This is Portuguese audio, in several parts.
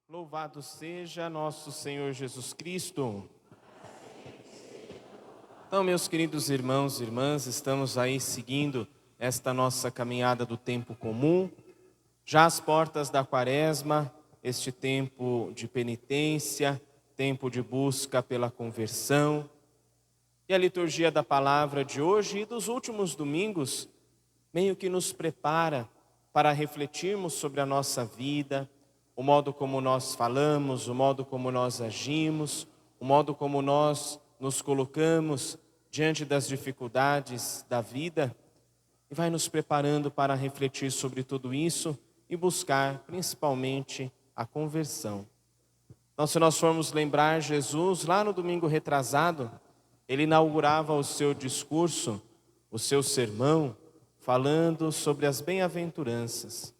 Louvado seja nosso Senhor Jesus Cristo. Então, meus queridos irmãos e irmãs, estamos aí seguindo esta nossa caminhada do tempo comum, já às portas da Quaresma, este tempo de penitência, tempo de busca pela conversão. E a liturgia da palavra de hoje e dos últimos domingos meio que nos prepara para refletirmos sobre a nossa vida, o modo como nós falamos, o modo como nós agimos, o modo como nós nos colocamos diante das dificuldades da vida, e vai nos preparando para refletir sobre tudo isso e buscar principalmente a conversão. Então, se nós formos lembrar, Jesus, lá no domingo retrasado, ele inaugurava o seu discurso, o seu sermão, falando sobre as bem-aventuranças.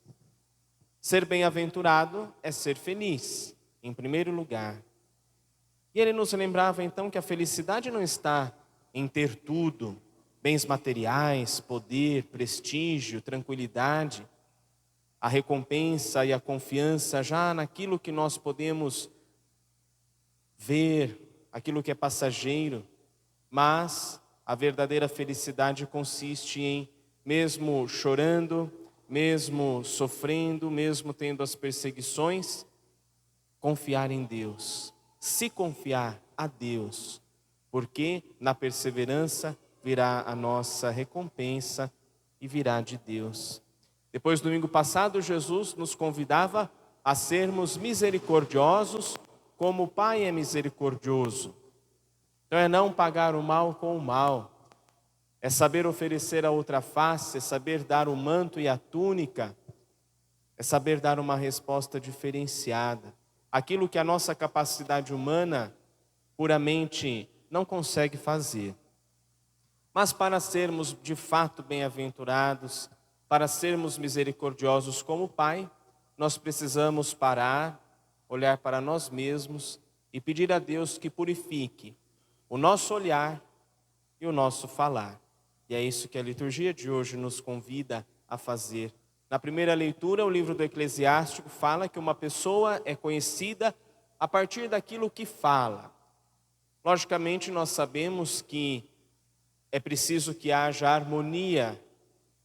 Ser bem-aventurado é ser feliz, em primeiro lugar. E ele nos lembrava então que a felicidade não está em ter tudo, bens materiais, poder, prestígio, tranquilidade, a recompensa e a confiança já naquilo que nós podemos ver, aquilo que é passageiro, mas a verdadeira felicidade consiste em, mesmo chorando, mesmo sofrendo, mesmo tendo as perseguições, confiar em Deus, se confiar a Deus, porque na perseverança virá a nossa recompensa e virá de Deus. Depois, domingo passado, Jesus nos convidava a sermos misericordiosos como o Pai é misericordioso. Então é não pagar o mal com o mal, é saber oferecer a outra face, é saber dar o manto e a túnica, é saber dar uma resposta diferenciada. Aquilo que a nossa capacidade humana puramente não consegue fazer. Mas para sermos de fato bem-aventurados, para sermos misericordiosos como o Pai, nós precisamos parar, olhar para nós mesmos e pedir a Deus que purifique o nosso olhar e o nosso falar. E é isso que a liturgia de hoje nos convida a fazer. Na primeira leitura, o livro do Eclesiástico fala que uma pessoa é conhecida a partir daquilo que fala. Logicamente, nós sabemos que é preciso que haja harmonia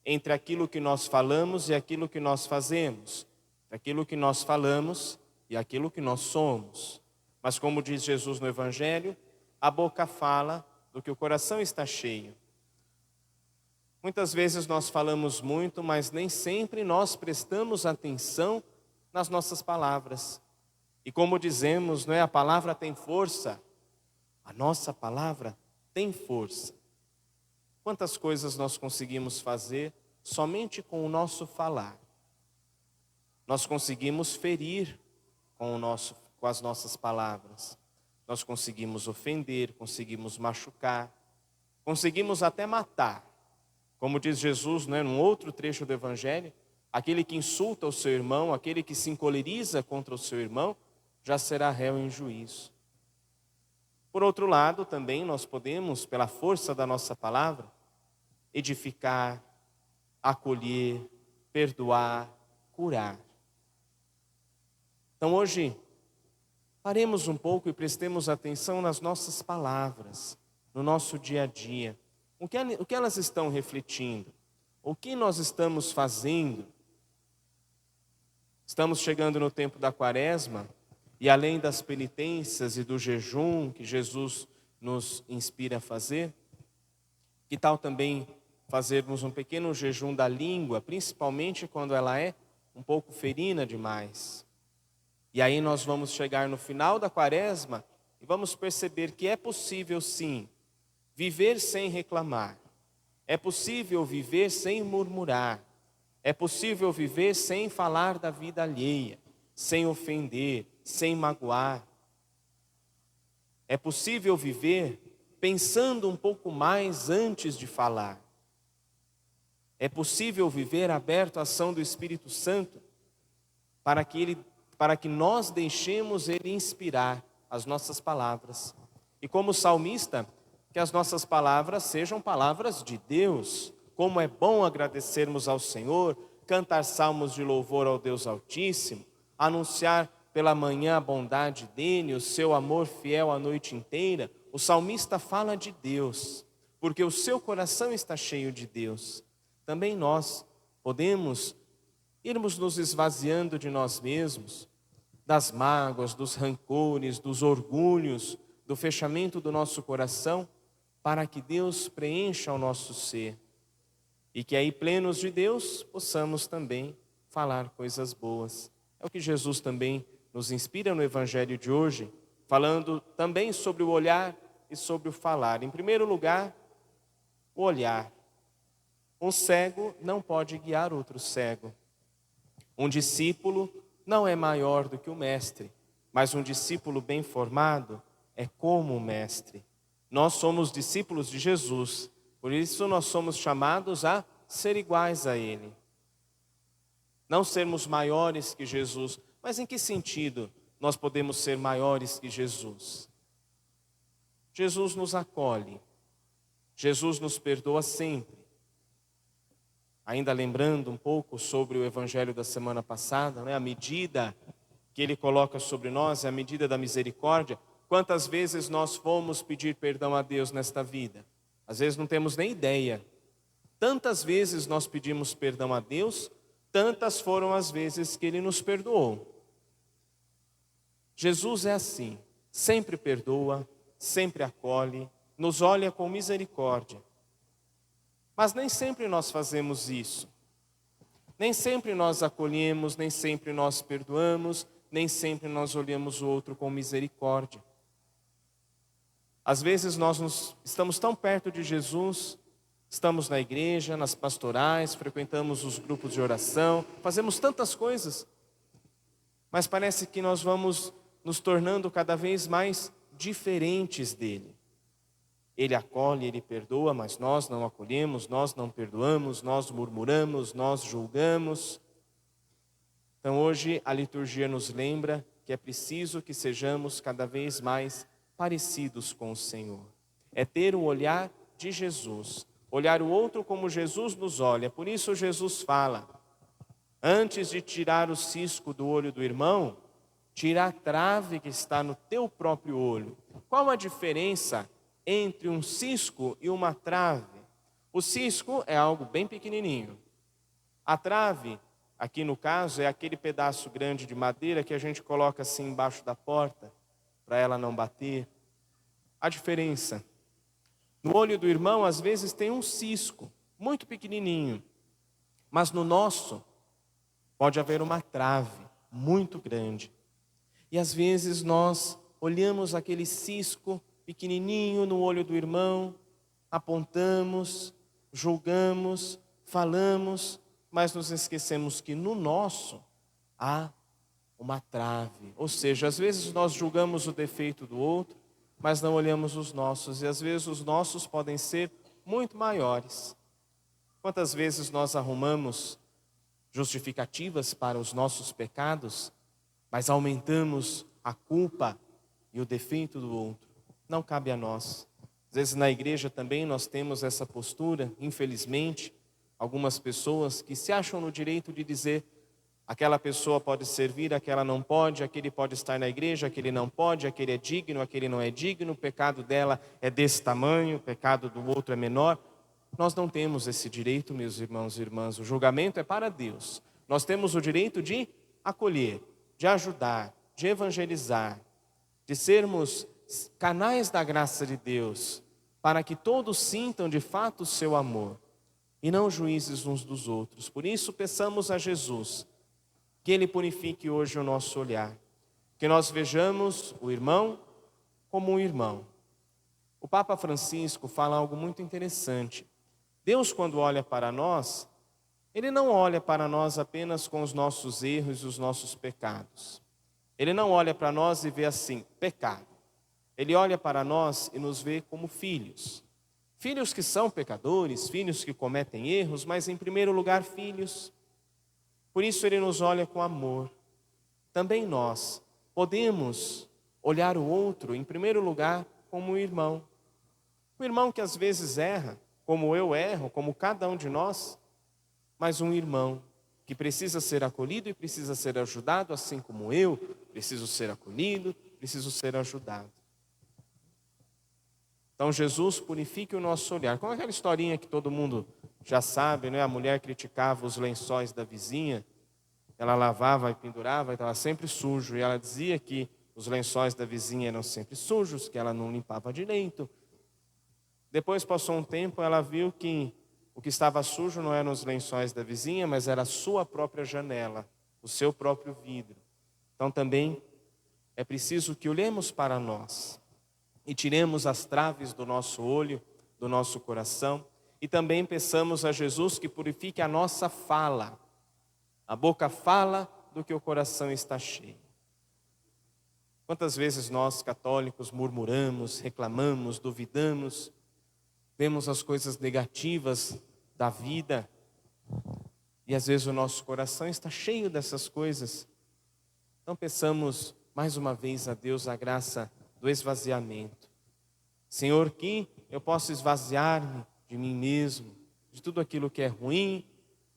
entre aquilo que nós falamos e aquilo que nós fazemos, aquilo que nós falamos e aquilo que nós somos. Mas como diz Jesus no Evangelho, a boca fala do que o coração está cheio. Muitas vezes nós falamos muito, mas nem sempre nós prestamos atenção nas nossas palavras. E como dizemos, não é? A palavra tem força, a nossa palavra tem força. Quantas coisas nós conseguimos fazer somente com o nosso falar? Nós conseguimos ferir com as nossas palavras. Nós conseguimos ofender, conseguimos machucar, conseguimos até matar. Como diz Jesus, né, num outro trecho do Evangelho, aquele que insulta o seu irmão, aquele que se encoleriza contra o seu irmão, já será réu em juízo. Por outro lado, também nós podemos, pela força da nossa palavra, edificar, acolher, perdoar, curar. Então hoje, paremos um pouco e prestemos atenção nas nossas palavras, no nosso dia a dia. O que elas estão refletindo? O que nós estamos fazendo? Estamos chegando no tempo da Quaresma e além das penitências e do jejum que Jesus nos inspira a fazer, que tal também fazermos um pequeno jejum da língua, principalmente quando ela é um pouco ferina demais? E aí nós vamos chegar no final da Quaresma e vamos perceber que é possível sim viver sem reclamar, é possível viver sem murmurar, é possível viver sem falar da vida alheia, sem ofender, sem magoar. É possível viver pensando um pouco mais antes de falar. É possível viver aberto à ação do Espírito Santo para que nós deixemos Ele inspirar as nossas palavras. E como salmista, que as nossas palavras sejam palavras de Deus. Como é bom agradecermos ao Senhor, cantar salmos de louvor ao Deus Altíssimo, anunciar pela manhã a bondade dele, o seu amor fiel a noite inteira, o salmista fala de Deus, porque o seu coração está cheio de Deus. Também nós podemos irmos nos esvaziando de nós mesmos, das mágoas, dos rancores, dos orgulhos, do fechamento do nosso coração, para que Deus preencha o nosso ser. E que aí, plenos de Deus, possamos também falar coisas boas. É o que Jesus também nos inspira no Evangelho de hoje, falando também sobre o olhar e sobre o falar. Em primeiro lugar, o olhar. Um cego não pode guiar outro cego. Um discípulo não é maior do que o mestre, mas um discípulo bem formado é como o mestre. Nós somos discípulos de Jesus, por isso nós somos chamados a ser iguais a Ele. Não sermos maiores que Jesus, mas em que sentido nós podemos ser maiores que Jesus? Jesus nos acolhe, Jesus nos perdoa sempre. Ainda lembrando um pouco sobre o Evangelho da semana passada, a medida que Ele coloca sobre nós é a medida da misericórdia. Quantas vezes nós fomos pedir perdão a Deus nesta vida? Às vezes não temos nem ideia. Tantas vezes nós pedimos perdão a Deus, tantas foram as vezes que Ele nos perdoou. Jesus é assim, sempre perdoa, sempre acolhe, nos olha com misericórdia. Mas nem sempre nós fazemos isso. Nem sempre nós acolhemos, nem sempre nós perdoamos, nem sempre nós olhamos o outro com misericórdia. Às vezes nós estamos tão perto de Jesus, estamos na igreja, nas pastorais, frequentamos os grupos de oração, fazemos tantas coisas, mas parece que nós vamos nos tornando cada vez mais diferentes dele. Ele acolhe, Ele perdoa, mas nós não acolhemos, nós não perdoamos, nós murmuramos, nós julgamos. Então hoje a liturgia nos lembra que é preciso que sejamos cada vez mais parecidos com o Senhor. É ter o olhar de Jesus, olhar o outro como Jesus nos olha. Por isso Jesus fala, antes de tirar o cisco do olho do irmão, tira a trave que está no teu próprio olho. Qual a diferença entre um cisco e uma trave? O cisco é algo bem pequenininho. A trave, aqui no caso, é aquele pedaço grande de madeira que a gente coloca assim embaixo da porta, para ela não bater. A diferença: no olho do irmão, às vezes tem um cisco, muito pequenininho, mas no nosso pode haver uma trave muito grande. E às vezes nós olhamos aquele cisco pequenininho no olho do irmão, apontamos, julgamos, falamos, mas nos esquecemos que no nosso há uma trave. Ou seja, às vezes nós julgamos o defeito do outro, mas não olhamos os nossos, e às vezes os nossos podem ser muito maiores. Quantas vezes nós arrumamos justificativas para os nossos pecados, mas aumentamos a culpa e o defeito do outro? Não cabe a nós. Às vezes na igreja também nós temos essa postura, infelizmente, algumas pessoas que se acham no direito de dizer aquela pessoa pode servir, aquela não pode, aquele pode estar na igreja, aquele não pode, aquele é digno, aquele não é digno, o pecado dela é desse tamanho, o pecado do outro é menor. Nós não temos esse direito, meus irmãos e irmãs, o julgamento é para Deus. Nós temos o direito de acolher, de ajudar, de evangelizar, de sermos canais da graça de Deus, para que todos sintam de fato o seu amor, e não juízes uns dos outros. Por isso peçamos a Jesus que Ele purifique hoje o nosso olhar, que nós vejamos o irmão como um irmão. O Papa Francisco fala algo muito interessante. Deus, quando olha para nós, Ele não olha para nós apenas com os nossos erros e os nossos pecados. Ele não olha para nós e vê assim, pecado. Ele olha para nós e nos vê como filhos. Filhos que são pecadores, filhos que cometem erros, mas em primeiro lugar filhos. Por isso Ele nos olha com amor. Também nós podemos olhar o outro, em primeiro lugar, como um irmão. Um irmão que às vezes erra, como eu erro, como cada um de nós, mas um irmão que precisa ser acolhido e precisa ser ajudado, assim como eu, preciso ser acolhido, preciso ser ajudado. Então Jesus purifique o nosso olhar. Como aquela historinha que todo mundo já sabe, né? A mulher criticava os lençóis da vizinha, ela lavava e pendurava e estava sempre sujo. E ela dizia que os lençóis da vizinha eram sempre sujos, que ela não limpava direito. Depois passou um tempo, ela viu que o que estava sujo não eram os lençóis da vizinha, mas era a sua própria janela, o seu próprio vidro. Então também é preciso que olhemos para nós e tiremos as traves do nosso olho, do nosso coração, e também peçamos a Jesus que purifique a nossa fala. A boca fala do que o coração está cheio. Quantas vezes nós, católicos, murmuramos, reclamamos, duvidamos, vemos as coisas negativas da vida, e às vezes o nosso coração está cheio dessas coisas. Então peçamos mais uma vez a Deus a graça do esvaziamento. Senhor, que eu possa esvaziar-me de mim mesmo, de tudo aquilo que é ruim,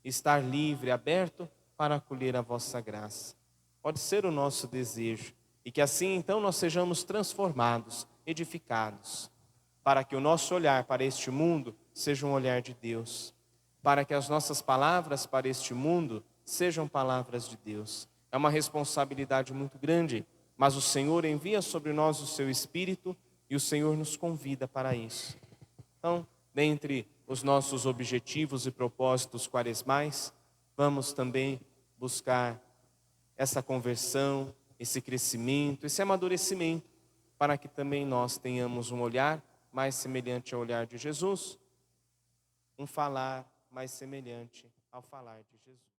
estar livre, aberto para acolher a vossa graça. Pode ser o nosso desejo, e que assim então nós sejamos transformados, edificados, para que o nosso olhar para este mundo seja um olhar de Deus, para que as nossas palavras para este mundo sejam palavras de Deus. É uma responsabilidade muito grande, mas o Senhor envia sobre nós o seu Espírito e o Senhor nos convida para isso. Então, dentre os nossos objetivos e propósitos quaresmais, vamos também buscar essa conversão, esse crescimento, esse amadurecimento, para que também nós tenhamos um olhar mais semelhante ao olhar de Jesus, um falar mais semelhante ao falar de Jesus.